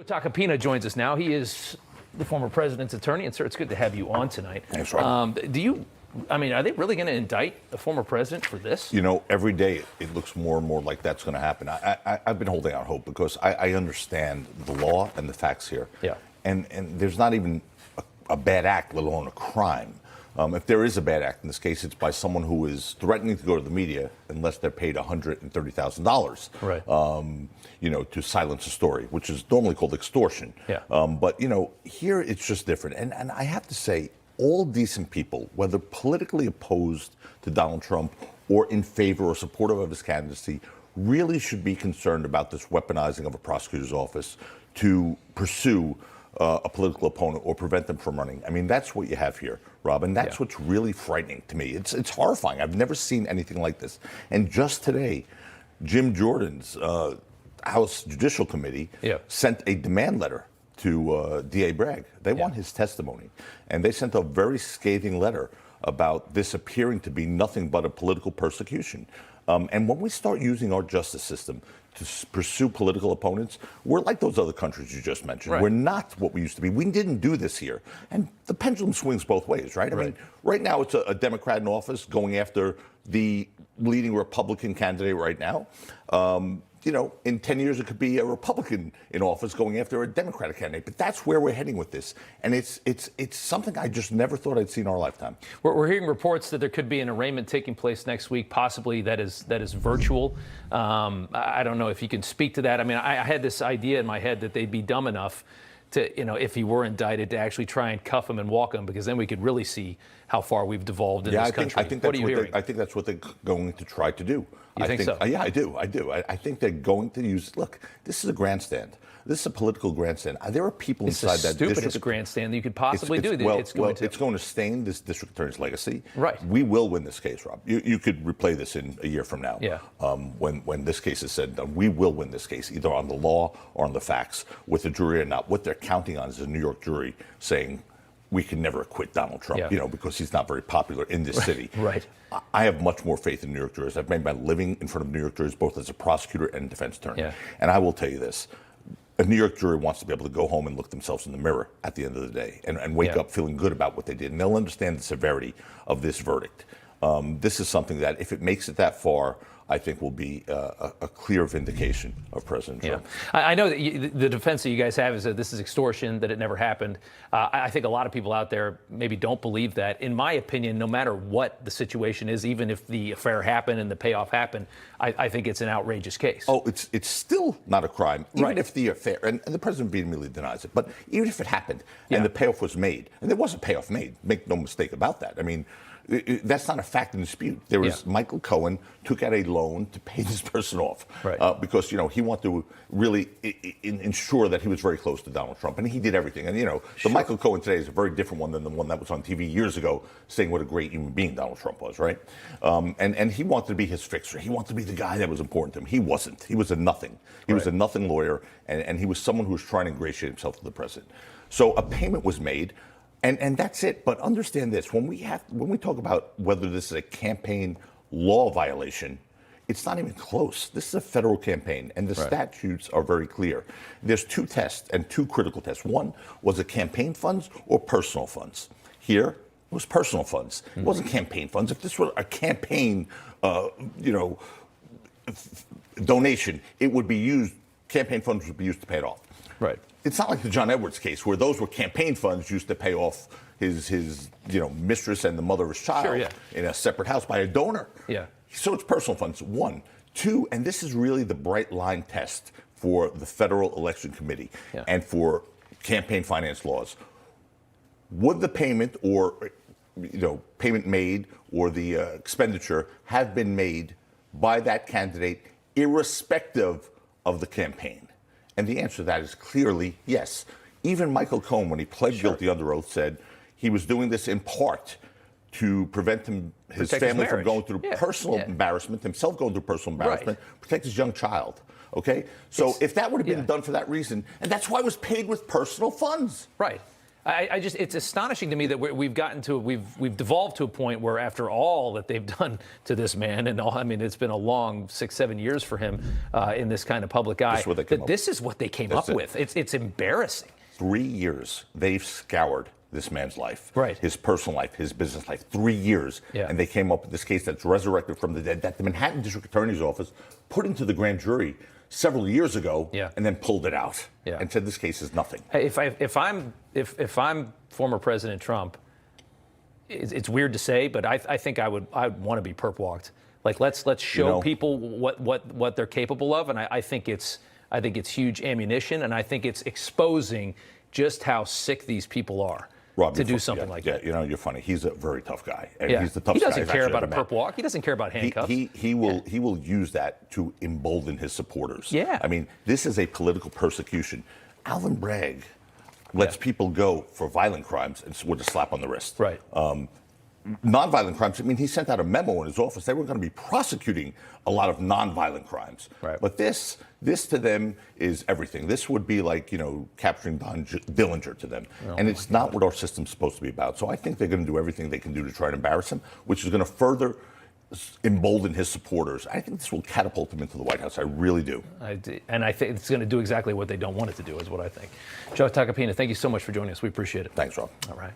Tacopina joins us now. He is the former president's attorney, and sir, it's good to have you on tonight. Thanks, Rob. Are they really going to indict the former president for this? You know, every day it looks more and more like that's going to happen. I've been holding out hope because I understand the law and the facts here. Yeah. And there's not even a bad act, let alone a crime. If there is a bad act in this case, it's by someone who is threatening to go to the media unless they're paid $130,000. Right. To silence a story, which is normally called extortion. Yeah. But here it's just different. And I have to say, all decent people, whether politically opposed to Donald Trump or in favor or supportive of his candidacy, really should be concerned about this weaponizing of a prosecutor's office to pursue a political opponent or prevent them from running. I mean, that's what you have here, Rob, and that's what's really frightening to me. It's horrifying. I've never seen anything like this. And just today, Jim Jordan's House Judicial Committee sent a demand letter to D.A. Bragg. They want his testimony. And they sent a very scathing letter about this appearing to be nothing but a political persecution. And when we start using our justice system to pursue political opponents, we're like those other countries you just mentioned. Right. We're not what we used to be. We didn't do this here. And the pendulum swings both ways, right? I mean, right now it's a Democrat in office going after the leading Republican candidate right now. In 10 years, it could be a Republican in office going after a Democratic candidate. But that's where we're heading with this. And it's something I just never thought I'd see in our lifetime. We're hearing reports that there could be an arraignment taking place next week, possibly that is virtual. I don't know if you can speak to that. I mean, I had this idea in my head that they'd be dumb enough to, if he were indicted, to actually try and cuff him and walk him, because then we could really see how far we've devolved in this country. I think that's what they're going to try to do. You think so? Yeah, I do. I think they're going to use. Look, this is a grandstand. This is a political grandstand. There are people inside that district. It's the stupidest grandstand that you could possibly do. It's going to stain this district attorney's legacy. Right. We will win this case, Rob. You could replay this in a year from now. Yeah. When this case is said and done, we will win this case, either on the law or on the facts, with the jury or not. What they're counting on is a New York jury saying, we can never acquit Donald Trump, because he's not very popular in this city. Right. I have much more faith in New York jurors. I've made my living in front of New York jurors, both as a prosecutor and a defense attorney. Yeah. And I will tell you this. A New York jury wants to be able to go home and look themselves in the mirror at the end of the day and wake up feeling good about what they did. And they'll understand the severity of this verdict. This is something that, if it makes it that far, I think will be a clear vindication of President Trump. I know that the defense that you guys have is that this is extortion, that it never happened. I think a lot of people out there maybe don't believe that. In my opinion, no matter what the situation is, even if the affair happened and the payoff happened, I think it's an outrageous case. Oh, it's still not a crime, even if the affair, and the president vehemently denies it, but even if it happened and the payoff was made, and there was a payoff made, make no mistake about that. I mean, that's not a fact in dispute. There was Michael Cohen took out a loan to pay this person off because he wanted to really ensure that he was very close to Donald Trump, and he did everything. And the Michael Cohen today is a very different one than the one that was on TV years ago, saying what a great human being Donald Trump was, right? And he wanted to be his fixer. He wanted to be the guy that was important to him. He wasn't. He was a nothing. He was a nothing lawyer, and he was someone who was trying to ingratiate himself to the president. So a payment was made. And that's it. But understand this: when we talk about whether this is a campaign law violation, it's not even close. This is a federal campaign, and the statutes are very clear. There's two tests, and two critical tests. One was it campaign funds or personal funds. Here, it was personal funds. It wasn't campaign funds. If this were a campaign, donation, it would be used. Campaign funds would be used to pay it off. Right. It's not like the John Edwards case, where those were campaign funds used to pay off his mistress and the mother of his child in a separate house by a donor. Yeah. So it's personal funds. One. Two, and this is really the bright line test for the Federal Election Committee and for campaign finance laws. Would the payment or payment made or the expenditure have been made by that candidate irrespective of the campaign? And the answer to that is clearly yes. Even Michael Cohen, when he pled guilty under oath, said he was doing this in part to prevent his family from going through personal embarrassment, himself going through personal embarrassment, protect his young child. Okay? So if that would have been done for that reason, and that's why it was paid with personal funds. Right. it's astonishing to me that we've devolved to a point where after all that they've done to this man, and all, I mean, it's been a long 6-7 years for him in this kind of public eye, this is what they came up with. It's embarrassing. 3 years they've scoured this man's life, right? His personal life, his business life. 3 years, and they came up with this case that's resurrected from the dead, that the Manhattan District Attorney's Office put into the grand jury several years ago, and then pulled it out and said this case is nothing. If I'm former President Trump, it's weird to say, but I think I'd want to be perp walked. Like let's show people what they're capable of, and I think it's huge ammunition, and I think it's exposing just how sick these people are. Rob, to do something like that. You know, you're funny. He's a very tough guy. And he's the toughest he doesn't guy care about a perp walk. He doesn't care about handcuffs. He will use that to embolden his supporters. Yeah. I mean, this is a political persecution. Alvin Bragg lets people go for violent crimes and with a slap on the wrist. Right. Nonviolent crimes, I mean, he sent out a memo in his office. They were going to be prosecuting a lot of nonviolent crimes. Right. But this to them is everything. This would be like, you know, capturing Don Dillinger to them. And it's not what our system's supposed to be about. So I think they're going to do everything they can do to try and embarrass him, which is going to further embolden his supporters. I think this will catapult him into the White House. I really do. And I think it's going to do exactly what they don't want it to do, is what I think. Joe Tacopina, thank you so much for joining us. We appreciate it. Thanks, Rob. All right.